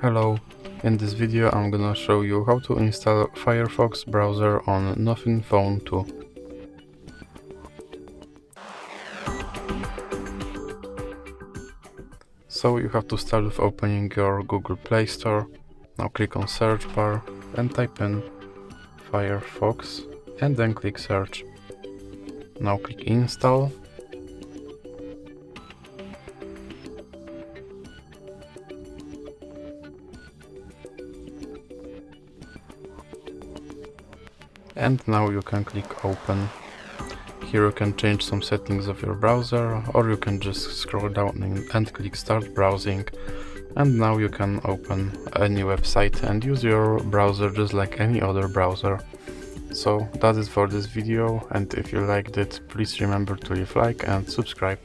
Hello, in this video I'm gonna show you how to install Firefox browser on Nothing Phone 2. So you have to start with opening your Google Play Store. Now click on search bar and type in Firefox and then click search. Now click install. And now you can click open. Here you can change some settings of your browser, or you can just scroll down and click start browsing. And now you can open any website and use your browser just like any other browser. So that's it for this video, and if you liked it, please remember to leave a like and subscribe.